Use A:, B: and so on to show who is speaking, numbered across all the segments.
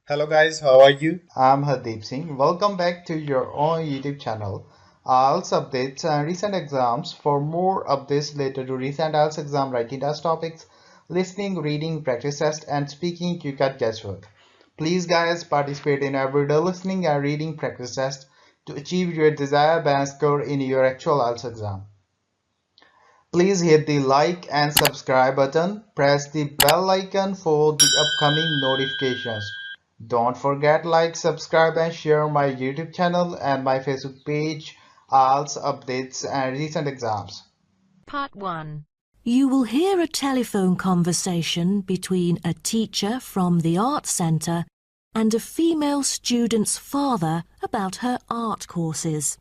A: Hello guys, how are you?
B: I'm Hardeep Singh. Welcome back to your own YouTube channel. IELTS updates and recent exams. For more updates related to recent IELTS exam writing test topics, listening, reading, practice test, and speaking, you got guesswork. Please, guys, participate in everyday listening and reading practice test to achieve your desired band score in your actual IELTS exam. Please hit the like and subscribe button. Press the bell icon for the upcoming notifications. Don't forget like, subscribe and share my YouTube channel and my Facebook page, IELTS updates and recent exams.
C: Part 1. You will hear a telephone conversation between a teacher from the art centre and a female student's father about her art courses.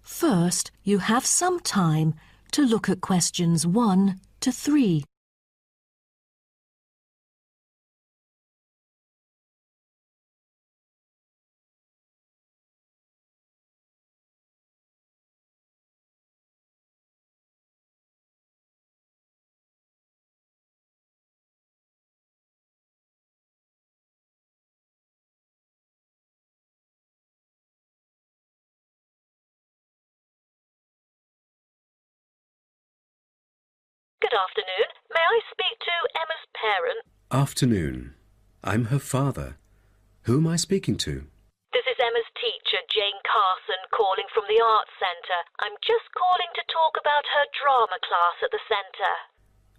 C: First, you have some time to look at questions 1 to 3.
D: Good afternoon. May I speak to Emma's parent?
E: Afternoon. I'm her father. Who am I speaking to?
D: This is Emma's teacher, Jane Carson, calling from the Arts Centre. I'm just calling to talk about her drama class at the centre.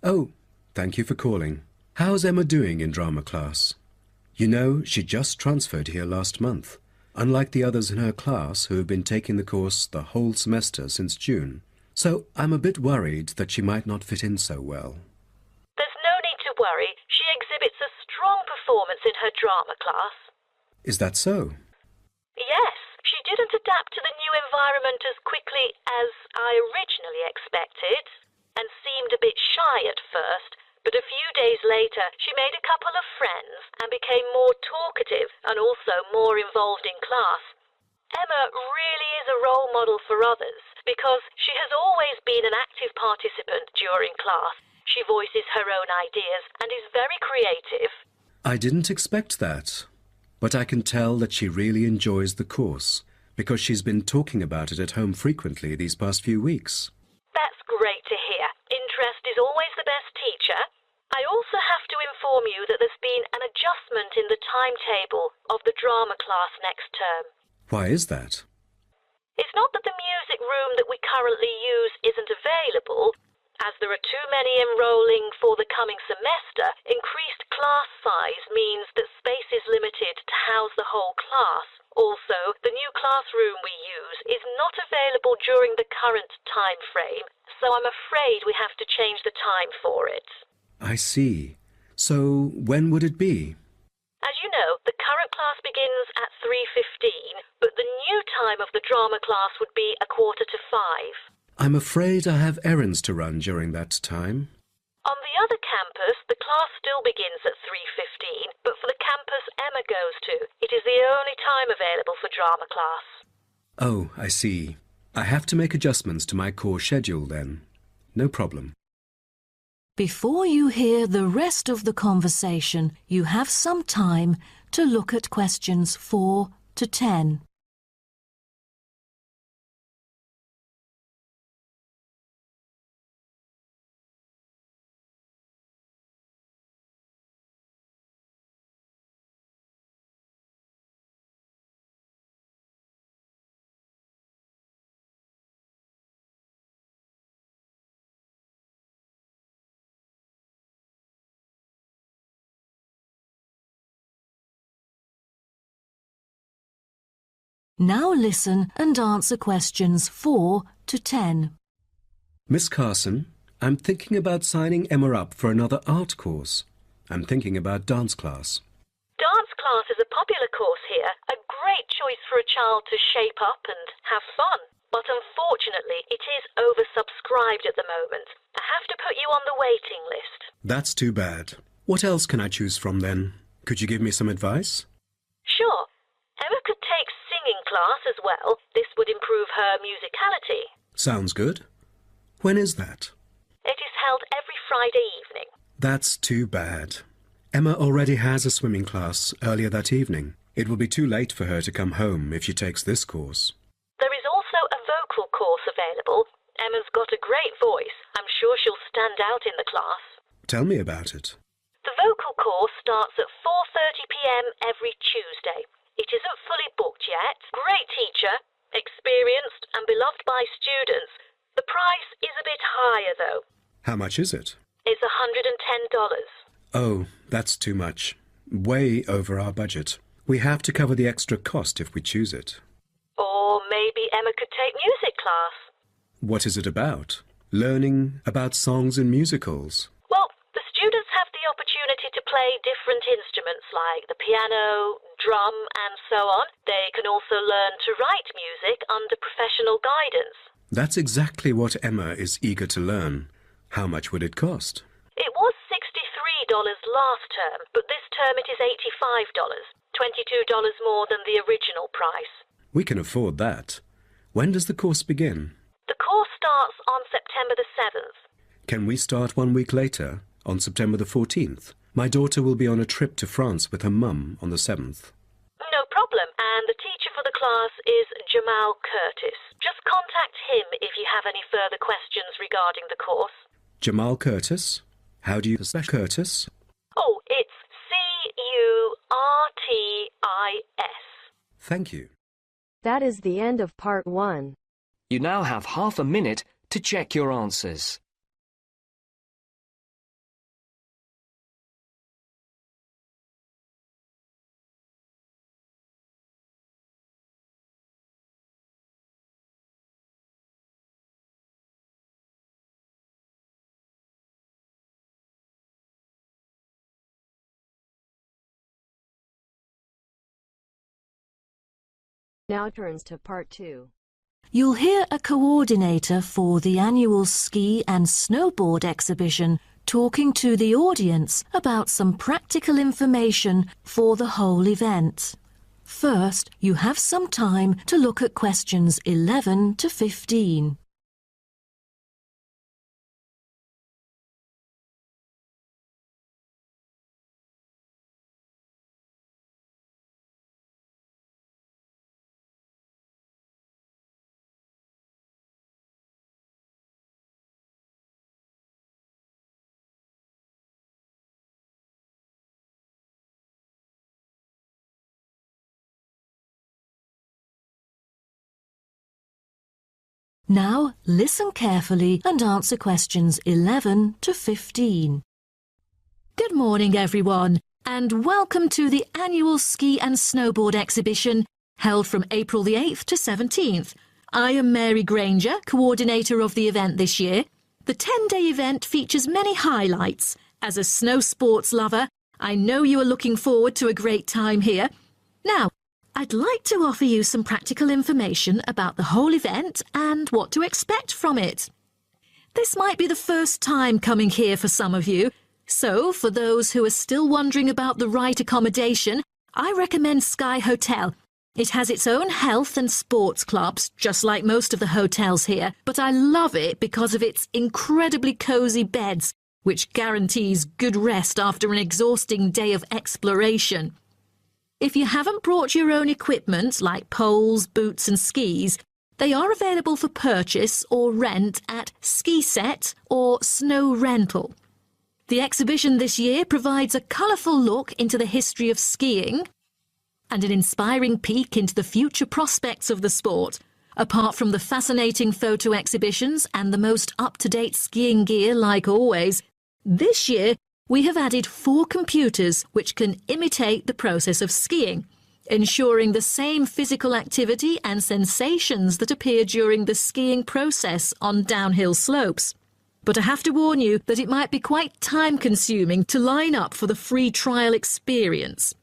E: Oh, thank you for calling. How's Emma doing in drama class? You know, she just transferred here last month, unlike the others in her class who have been taking the course the whole semester since June. So I'm a bit worried that she might not fit in so well.
D: There's no need to worry. She exhibits a strong performance in her drama class.
E: Is that so?
D: Yes, she didn't adapt to the new environment as quickly as I originally expected and seemed a bit shy at first, but a few days later she made a couple of friends and became more talkative and also more involved in class. Emma really is a role model for others because she has always been an active participant during class. She voices her own ideas and is very creative.
E: I didn't expect that, but I can tell that she really enjoys the course because she's been talking about it at home frequently these past few weeks.
D: That's great to hear. Interest is always the best teacher. I also have to inform you that there's been an adjustment in the timetable of the drama class next term.
E: Why is that?
D: It's not that the music room that we currently use isn't available. As there are too many enrolling for the coming semester, increased class size means that space is limited to house the whole class. Also, the new classroom we use is not available during the current time frame, so I'm afraid we have to change the time for it.
E: I see. So when would it be?
D: As you know, the current class begins at 3:15, but the new time of the drama class would be 4:45.
E: I'm afraid I have errands to run during that time.
D: On the other campus, the class still begins at 3:15, but for the campus Emma goes to, it is the only time available for drama class.
E: Oh, I see. I have to make adjustments to my course schedule then. No problem.
C: Before you hear the rest of the conversation, you have some time to look at questions 4 to 10. Now listen and answer questions 4 to 10.
E: Miss Carson, I'm thinking about signing Emma up for another art course. I'm thinking about dance class.
D: Dance class is a popular course here, a great choice for a child to shape up and have fun. But unfortunately, it is oversubscribed at the moment. I have to put you on the waiting list.
E: That's too bad. What else can I choose from then? Could you give me some advice?
D: Sure. Emma could take singing class as well. This would improve her musicality.
E: Sounds good. When is that?
D: It is held every Friday evening.
E: That's too bad. Emma already has a swimming class earlier that evening. It will be too late for her to come home if she takes this course.
D: There is also a vocal course available. Emma's got a great voice. I'm sure she'll stand out in the class.
E: Tell me about it.
D: The vocal course starts at 4:30 p.m. every Tuesday. It isn't fully booked yet. Great teacher, experienced and beloved by students. The price is a bit higher though.
E: How much is it?
D: It's $110.
E: Oh, that's too much. Way over our budget. We have to cover the extra cost if we choose it.
D: Or maybe Emma could take music class.
E: What is it about? Learning about songs and musicals.
D: Well, the students have the opportunity to play different instruments like the piano, drum and so on. They can also learn to write music under professional guidance.
E: That's exactly what Emma is eager to learn. How much would it cost?
D: It was $63 last term, but this term it is $85, $22 more than the original price.
E: We can afford that. When does the course begin?
D: The course starts on September the 7th.
E: Can we start 1 week later, on September the 14th? My daughter will be on a trip to France with her mum on the 7th.
D: No problem, and the teacher for the class is Jamal Curtis. Just contact him if you have any further questions regarding the course.
E: Jamal Curtis? How do you spell Curtis?
D: Oh, it's C-U-R-T-I-S.
E: Thank you.
A: That is the end of part 1.
F: You now have half a minute to check your answers.
A: Now turns to part 2.
C: You'll hear a coordinator for the annual ski and snowboard exhibition talking to the audience about some practical information for the whole event. First, you have some time to look at questions 11 to 15. Now, listen carefully and answer questions 11 to 15. Good morning, everyone, and welcome to the annual ski and snowboard exhibition held from April the 8th to 17th. I am Mary Granger, coordinator of the event this year. The 10-day event features many highlights. As a snow sports lover, I know you are looking forward to a great time here. Now, I'd like to offer you some practical information about the whole event and what to expect from it. This might be the first time coming here for some of you, so for those who are still wondering about the right accommodation, I recommend Sky Hotel. It has its own health and sports clubs, just like most of the hotels here, but I love it because of its incredibly cosy beds, which guarantees good rest after an exhausting day of exploration. If you haven't brought your own equipment, like poles, boots and skis, they are available for purchase or rent at Ski Set or Snow Rental. The exhibition this year provides a colourful look into the history of skiing and an inspiring peek into the future prospects of the sport. Apart from the fascinating photo exhibitions and the most up-to-date skiing gear like always, this year we have added 4 computers which can imitate the process of skiing, ensuring the same physical activity and sensations that appear during the skiing process on downhill slopes. But I have to warn you that it might be quite time-consuming to line up for the free trial experience.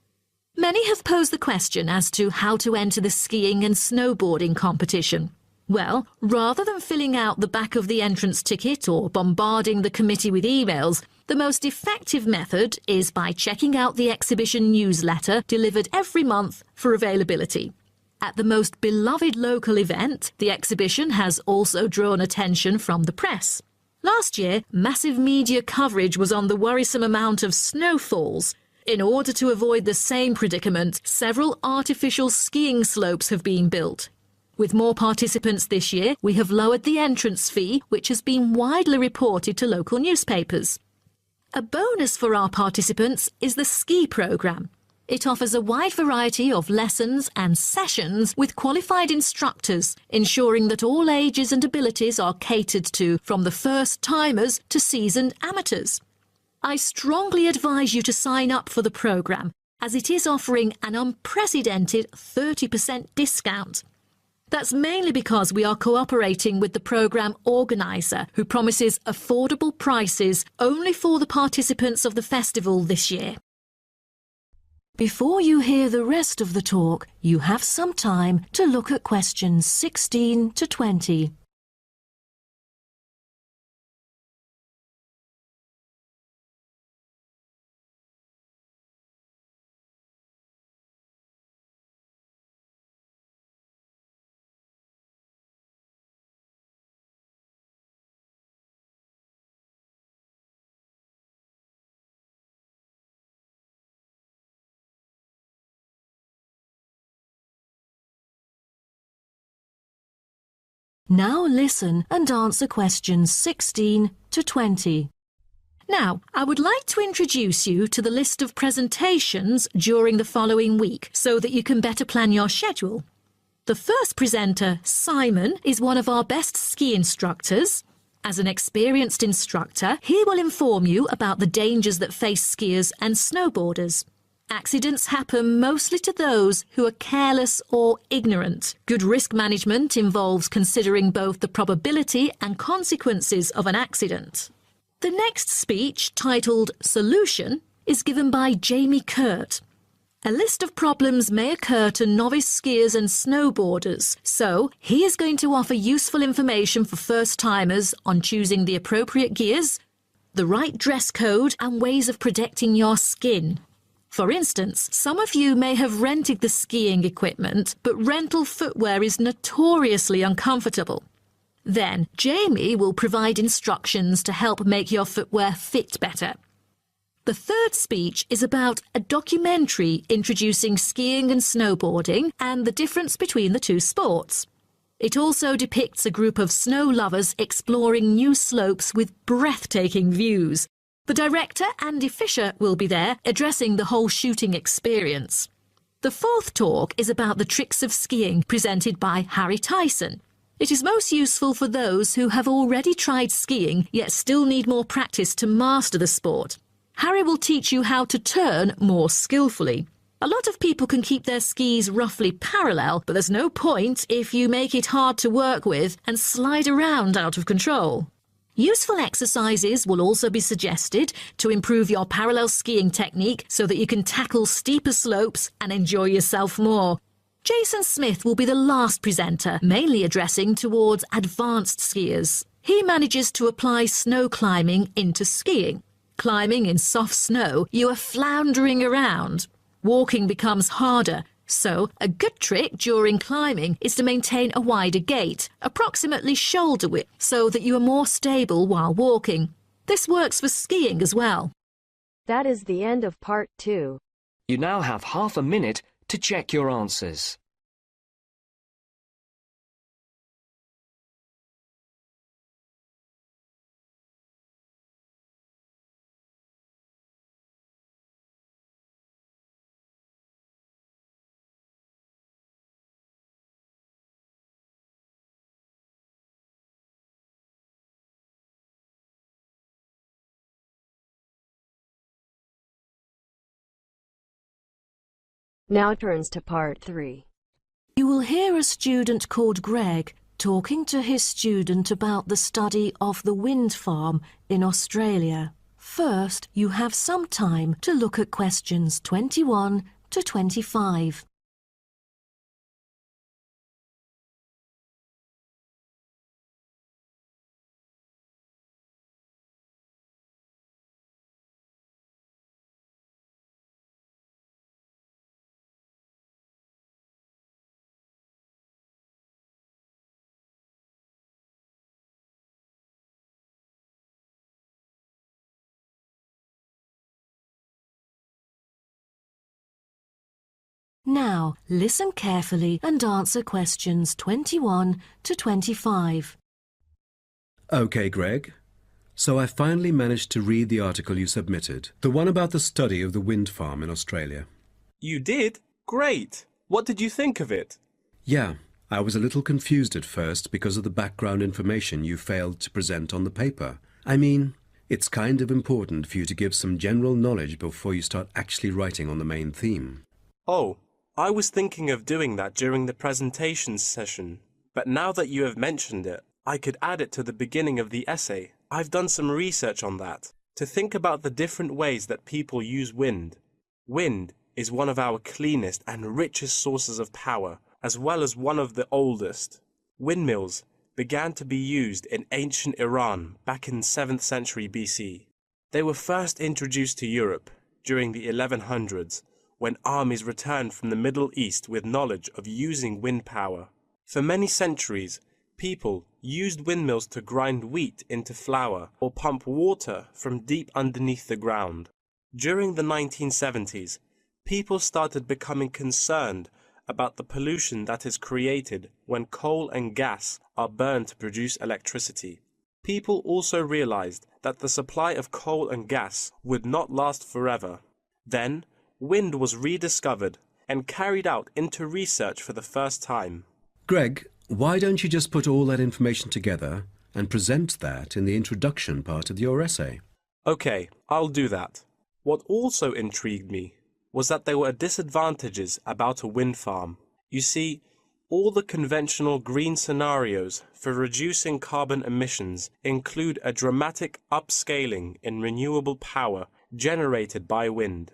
C: Many have posed the question as to how to enter the skiing and snowboarding competition. Well, rather than filling out the back of the entrance ticket or bombarding the committee with emails, the most effective method is by checking out the exhibition newsletter delivered every month for availability. At the most beloved local event, the exhibition has also drawn attention from the press. Last year, massive media coverage was on the worrisome amount of snowfalls,
G: In order to avoid the same predicament, several artificial skiing slopes have been built. With more participants this year, we have lowered the entrance fee, which has been widely reported to local newspapers. A bonus for our participants is the ski programme. It offers a wide variety of lessons and sessions with qualified instructors, ensuring that all ages and abilities are catered to, from the first-timers to seasoned amateurs. I strongly advise you to sign up for the programme, as it is offering an unprecedented 30% discount. That's mainly because we are cooperating with the programme organiser, who promises affordable prices only for the participants of the festival this year.
C: Before you hear the rest of the talk, you have some time to look at questions 16 to 20. Now listen and answer questions 16 to 20.
G: Now, I would like to introduce you to the list of presentations during the following week so that you can better plan your schedule. The first presenter, Simon, is one of our best ski instructors. As an experienced instructor, he will inform you about the dangers that face skiers and snowboarders. Accidents happen mostly to those who are careless or ignorant. Good risk management involves considering both the probability and consequences of an accident. The next speech, titled Solution, is given by Jamie Kurt. A list of problems may occur to novice skiers and snowboarders, so he is going to offer useful information for first-timers on choosing the appropriate gears, the right dress code, and ways of protecting your skin. For instance, some of you may have rented the skiing equipment, but rental footwear is notoriously uncomfortable. Then, Jamie will provide instructions to help make your footwear fit better. The third speech is about a documentary introducing skiing and snowboarding and the difference between the two sports. It also depicts a group of snow lovers exploring new slopes with breathtaking views. The director, Andy Fisher, will be there, addressing the whole shooting experience. The fourth talk is about the tricks of skiing, presented by Harry Tyson. It is most useful for those who have already tried skiing, yet still need more practice to master the sport. Harry will teach you how to turn more skillfully. A lot of people can keep their skis roughly parallel, but there's no point if you make it hard to work with and slide around out of control. Useful exercises will also be suggested to improve your parallel skiing technique so that you can tackle steeper slopes and enjoy yourself more. Jason Smith will be the last presenter, mainly addressing towards advanced skiers. He manages to apply snow climbing into skiing. Climbing in soft snow, you are floundering around. Walking becomes harder. So, a good trick during climbing is to maintain a wider gait, approximately shoulder width, so that you are more stable while walking. This works for skiing as well.
A: That is the end of part 2.
F: You now have half a minute to check your answers.
A: Now turns to part 3.
C: You will hear a student called Greg talking to his student about the study of the wind farm in Australia. First, you have some time to look at questions 21 to 25. Now, listen carefully and answer questions 21 to 25.
E: OK, Greg. So I finally managed to read the article you submitted, the one about the study of the wind farm in Australia.
H: You did? Great! What did you think of it?
E: Yeah, I was a little confused at first because of the background information you failed to present on the paper. I mean, it's kind of important for you to give some general knowledge before you start actually writing on the main theme.
H: Oh, I was thinking of doing that during the presentation session, but now that you have mentioned it, I could add it to the beginning of the essay. I've done some research on that, to think about the different ways that people use wind. Wind is one of our cleanest and richest sources of power, as well as one of the oldest. Windmills began to be used in ancient Iran back in 7th century BC. They were first introduced to Europe during the 1100s, when armies returned from the Middle East with knowledge of using wind power. For many centuries, people used windmills to grind wheat into flour or pump water from deep underneath the ground. During the 1970s, people started becoming concerned about the pollution that is created when coal and gas are burned to produce electricity. People also realized that the supply of coal and gas would not last forever. Then, wind was rediscovered and carried out into research for the first time.
E: Greg, why don't you just put all that information together and present that in the introduction part of your essay?
H: Okay, I'll do that. What also intrigued me was that there were disadvantages about a wind farm. You see, all the conventional green scenarios for reducing carbon emissions include a dramatic upscaling in renewable power generated by wind,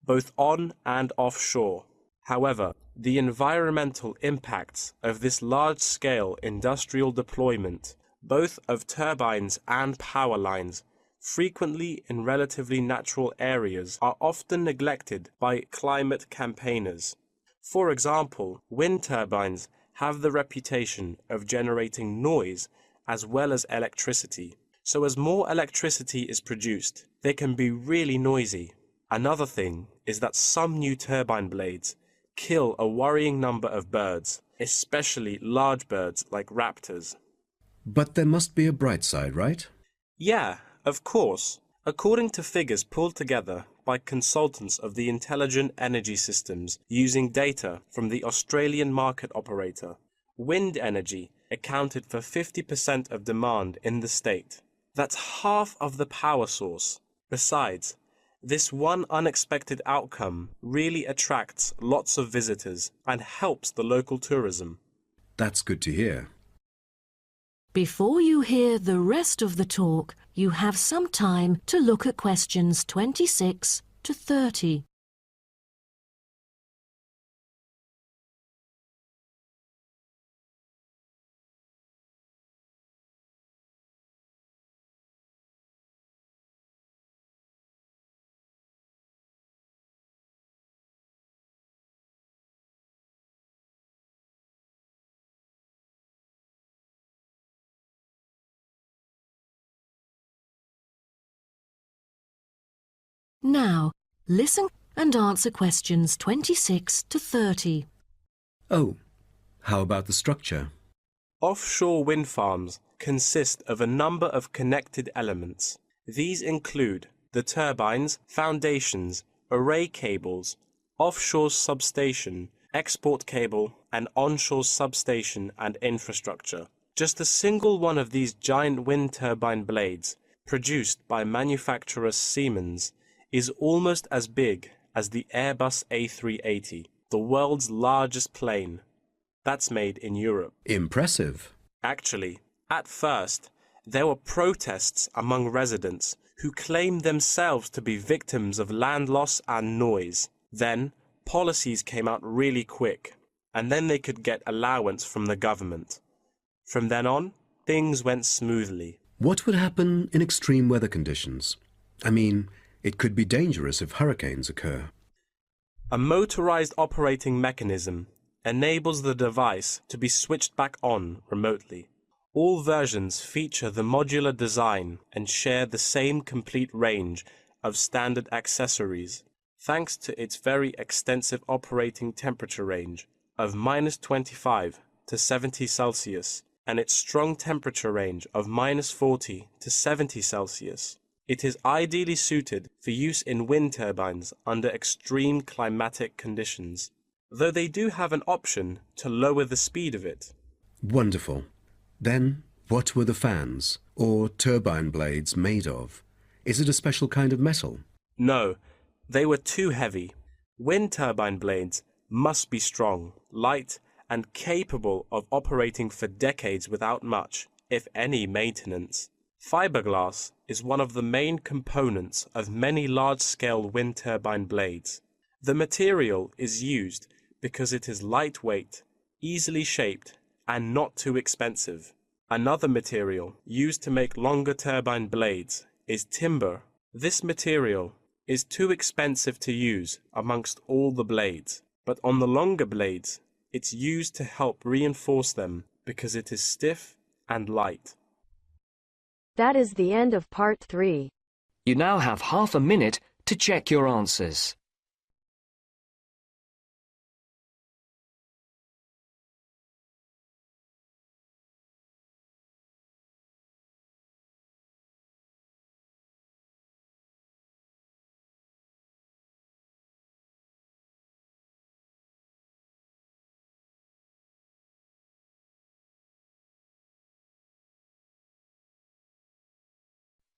H: both on and offshore. However, the environmental impacts of this large-scale industrial deployment, both of turbines and power lines, frequently in relatively natural areas, are often neglected by climate campaigners. For example, wind turbines have the reputation of generating noise as well as electricity. So as more electricity is produced, they can be really noisy. Another thing is that some new turbine blades kill a worrying number of birds, especially large birds like raptors.
E: But there must be a bright side, right?
H: Yeah, of course. According to figures pulled together by consultants of the Intelligent Energy Systems using data from the Australian market operator, wind energy accounted for 50% of demand in the state. That's half of the power source. Besides, this one unexpected outcome really attracts lots of visitors and helps the local tourism.
E: That's good to hear.
C: Before you hear the rest of the talk, you have some time to look at questions 26 to 30. Now, listen and answer questions 26 to 30.
E: Oh, how about the structure?
H: Offshore wind farms consist of a number of connected elements. These include the turbines, foundations, array cables, offshore substation, export cable, and onshore substation and infrastructure. Just a single one of these giant wind turbine blades, produced by manufacturer Siemens, is almost as big as the Airbus A380, the world's largest plane. That's made in Europe.
E: Impressive.
H: Actually, at first, there were protests among residents who claimed themselves to be victims of land loss and noise. Then, policies came out really quick, and then they could get allowance from the government. From then on, things went smoothly.
E: What would happen in extreme weather conditions? I mean, it could be dangerous if hurricanes occur.
H: A motorized operating mechanism enables the device to be switched back on remotely. All versions feature the modular design and share the same complete range of standard accessories. thanks to its very extensive operating temperature range of -25 to 70 Celsius and its strong temperature range of -40 to 70 Celsius. It is ideally suited for use in wind turbines under extreme climatic conditions, though they do have an option to lower the speed of it.
E: Wonderful. Then, what were the fans, or turbine blades, made of? Is it a special kind of metal?
H: No, they were too heavy. Wind turbine blades must be strong, light, and capable of operating for decades without much, if any, maintenance. Fiberglass is one of the main components of many large-scale wind turbine blades. The material is used because it is lightweight, easily shaped, and not too expensive. Another material used to make longer turbine blades is timber. This material is too expensive to use amongst all the blades, but on the longer blades, it's used to help reinforce them because it is stiff and light.
A: That is the end of part 3.
F: You now have half a minute to check your answers.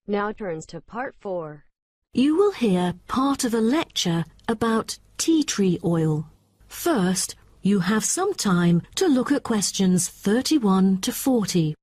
A: Now turns to part 4.
C: You will hear part of a lecture about tea tree oil. First, you have some time to look at questions 31 to 40.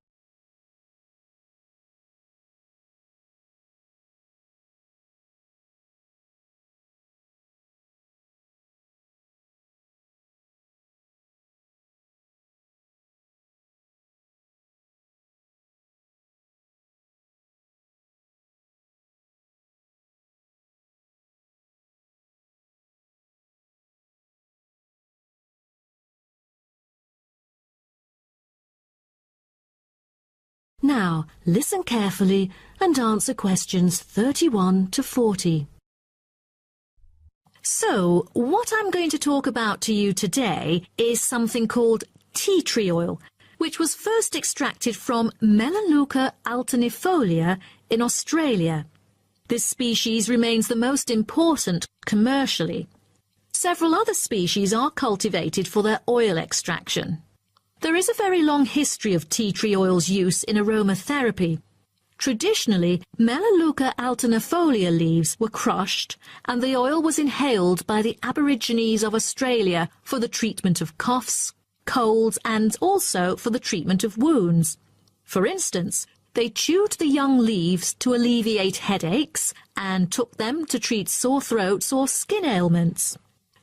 C: Now, listen carefully and answer questions 31 to 40. So, what I'm going to talk about to you today is something called tea tree oil, which was first extracted from Melaleuca alternifolia in Australia. This species remains the most important commercially. Several other species are cultivated for their oil extraction. There is a very long history of tea tree oil's use in aromatherapy. Traditionally, Melaleuca alternifolia leaves were crushed and the oil was inhaled by the Aborigines of Australia for the treatment of coughs, colds and also for the treatment of wounds. For instance, they chewed the young leaves to alleviate headaches and took them to treat sore throats or skin ailments.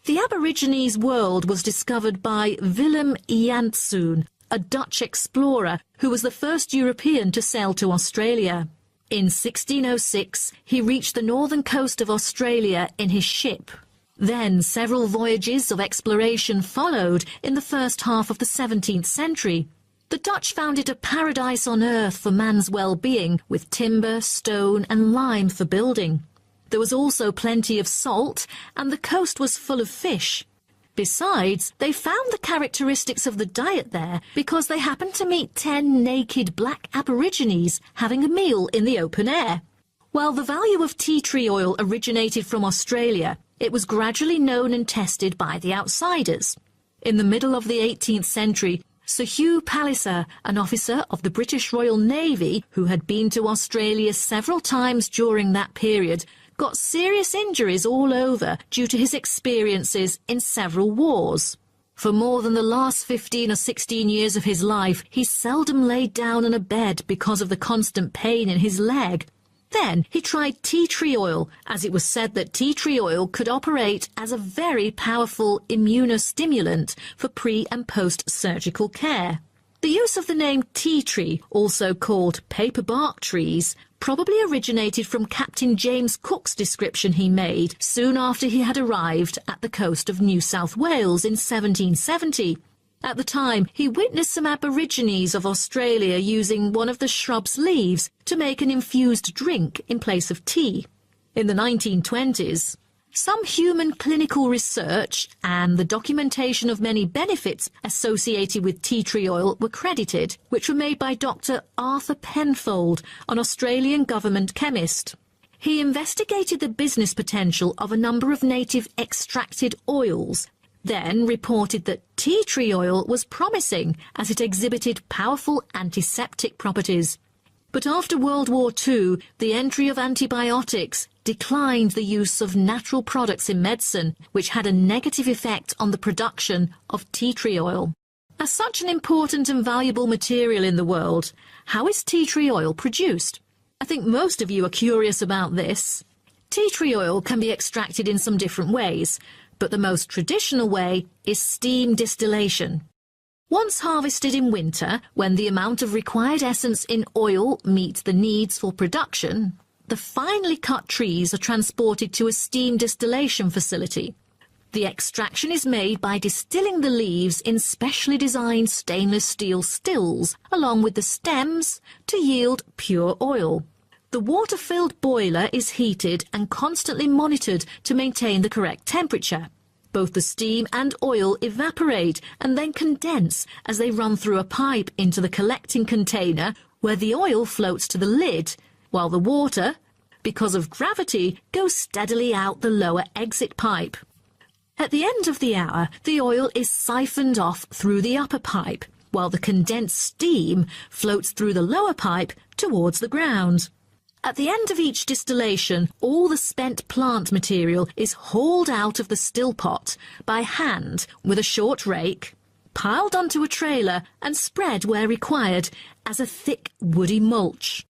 C: The Aborigines world was discovered by Willem Janszoon, a Dutch explorer who was the first European to sail to Australia. In 1606, he reached the northern coast of Australia in his ship. Then several voyages of exploration followed in the first half of the 17th century. The Dutch found it a paradise on earth for man's well-being, with timber, stone and lime for building. There was also plenty of salt, and the coast was full of fish. Besides, they found the characteristics of the diet there because they happened to meet 10 naked black Aborigines having a meal in the open air. While the value of tea tree oil originated from Australia, it was gradually known and tested by the outsiders. In the middle of the 18th century, Sir Hugh Palliser, an officer of the British Royal Navy who had been to Australia several times during that period, got serious injuries all over due to his experiences in several wars. For more than the last 15 or 16 years of his life, he seldom laid down on a bed because of the constant pain in his leg. Then he tried tea tree oil, as it was said that tea tree oil could operate as a very powerful immunostimulant for pre- and post-surgical care. The use of the name tea tree, also called paper bark trees, probably originated from Captain James Cook's description he made soon after he had arrived at the coast of New South Wales in 1770. At the time, he witnessed some Aborigines of Australia using one of the shrub's leaves to make an infused drink in place of tea. In the 1920s,
G: Some human clinical research and the documentation of many benefits associated with tea tree oil were credited, which were made by Dr. Arthur Penfold, an Australian government chemist. He investigated the business potential of a number of native extracted oils, then reported that tea tree oil was promising as it exhibited powerful antiseptic properties. But after World War II, the entry of antibiotics declined the use of natural products in medicine, which had a negative effect on the production of tea tree oil. As such an important and valuable material in the world, how is tea tree oil produced? I think most of you are curious about this. Tea tree oil can be extracted in some different ways, but the most traditional way is steam distillation. Once harvested in winter, when the amount of required essence in oil meets the needs for production, the finely cut trees are transported to a steam distillation facility. The extraction is made by distilling the leaves in specially designed stainless steel stills, along with the stems, to yield pure oil. The water-filled boiler is heated and constantly monitored to maintain the correct temperature. Both the steam and oil evaporate and then condense as they run through a pipe into the collecting container, where the oil floats to the lid, while the water, because of gravity, goes steadily out the lower exit pipe. At the end of the hour, the oil is siphoned off through the upper pipe, while the condensed steam floats through the lower pipe towards the ground. At the end of each distillation, all the spent plant material is hauled out of the still pot by hand with a short rake, piled onto a trailer and spread where required as a thick woody mulch.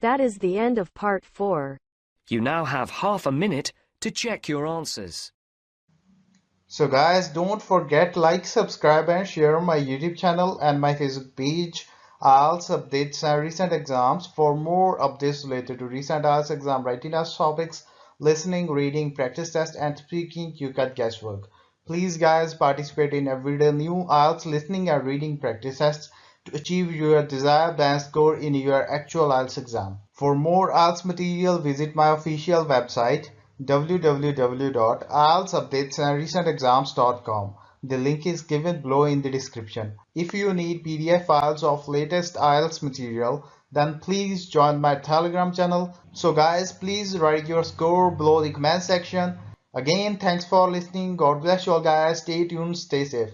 A: That is the end of part 4.
F: You now have half a minute to check your answers.
B: So guys, don't forget like, subscribe and share my YouTube channel and my Facebook page. IELTS updates and recent exams. For more updates related to recent IELTS exam writing test topics, listening, reading, practice test and speaking, you got guesswork. Please guys, participate in everyday new IELTS listening and reading practice tests to achieve your desired band score in your actual IELTS exam. For more IELTS material, visit my official website www.ieltsupdatesandrecentexams.com. The link is given below in the description. If you need PDF files of latest IELTS material, then please join my Telegram channel. So guys, please write your score below the comment section. Again, thanks for listening. God bless you all guys. Stay tuned, stay safe.